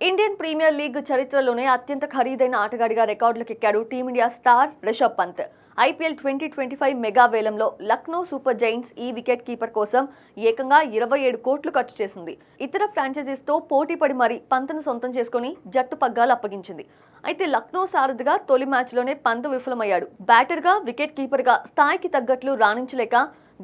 Indian premier league చరిత్రలోనే అత్యంత ఖరీదైన ఆటగాడిగా రికార్డులకెక్కాడు Team India star Rishabh Pant. IPL 2025 mega వేలంలో లక్నో సూపర్ జైంట్స్ ఈ వికెట్ కీపర్ కోసం ఏకంగా 27 కోట్లు ఖర్చు చేసింది. ఇతర ఫ్రాంచైజీస్తో పోటీపడి మరీ పంత్ను సొంతం చేసుకుని జట్టు పగ్గాలు అప్పగించింది. అయితే లక్నో సారథిగా తొలి మ్యాచ్లోనే పంత్ విఫలమయ్యాడు. బ్యాటర్గా, వికెట్ కీపర్గా స్థాయికి తగ్గట్లు రాణించలేక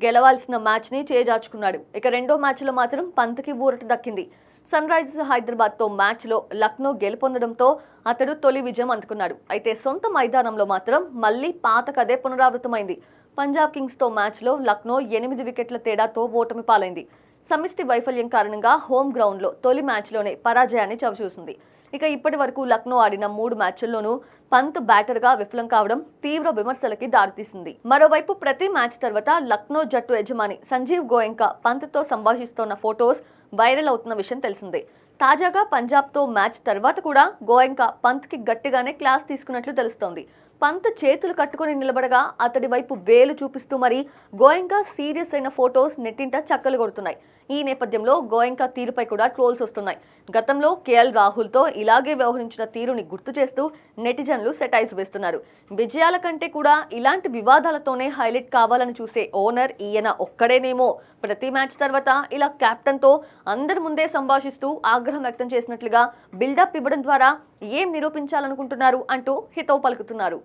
గెలవాల్సిన మ్యాచ్ని చేజార్చుకున్నాడు. ఇక రెండో మ్యాచ్లో మాత్రం పంత్కి ఊరట దక్కింది. సన్ రైజర్స్ హైదరాబాద్తో మ్యాచ్లో లక్నో గెలుపొందడంతో అతడు తొలి విజయం అందుకున్నాడు. అయితే సొంత మైదానంలో మాత్రం మళ్లీ పాత కథే పునరావృతమైంది. పంజాబ్ కింగ్స్తో మ్యాచ్లో లక్నో 8 వికెట్ల తేడాతో ఓటమి పాలైంది. సమిష్టి వైఫల్యం కారణంగా హోమ్ గ్రౌండ్లో తొలి మ్యాచ్లోనే పరాజయాన్ని చవిచూసింది. ఇక ఇప్పటి వరకు లక్నో ఆడిన 3 మ్యాచ్ల్లోనూ పంత్ బ్యాటర్గా విఫలం కావడం తీవ్ర విమర్శలకి దారితీసింది. మరోవైపు ప్రతి మ్యాచ్ తర్వాత లక్నో జట్టు యజమాని సంజీవ్ గోయంకా పంత్తో సంభాషిస్తోన్న ఫొటోస్ వైరల్ అవుతున్న విషయం తెలిసిందే. తాజాగా పంజాబ్తో మ్యాచ్ తర్వాత కూడా గోయంకా పంత్కి గట్టిగానే క్లాస్ తీసుకున్నట్లు తెలుస్తోంది. పంత్ చేతులు కట్టుకుని నిలబడగా అతడి వైపు వేలు చూపిస్తూ మరీ గోయంకా సీరియస్ అయిన ఫొటోస్ నెట్టింట చక్కలు కొడుతున్నాయి. ఈ నేపథ్యంలో గోయంకా తీరుపై కూడా ట్రోల్స్ వస్తున్నాయి. గతంలో కేఎల్ రాహుల్తో ఇలాగే వ్యవహరించిన తీరుని గుర్తు చేస్తూ నెటిజన్లు సెటైర్స్ వేస్తున్నారు. విజయాల కంటే కూడా ఇలాంటి వివాదాలతోనే హైలైట్ కావాలని చూసే ఓనర్ ఈయన ఒక్కడేనేమో. ప్రతి మ్యాచ్ తర్వాత ఇలా కెప్టెన్తో అందరి ముందే సంభాషిస్తూ ఆగ్రహం వ్యక్తం చేసినట్లుగా బిల్డప్ ఇవ్వడం ద్వారా ఏం నిరూపించాలనుకుంటున్నారు అంటూ హితవు పలుకుతున్నారు.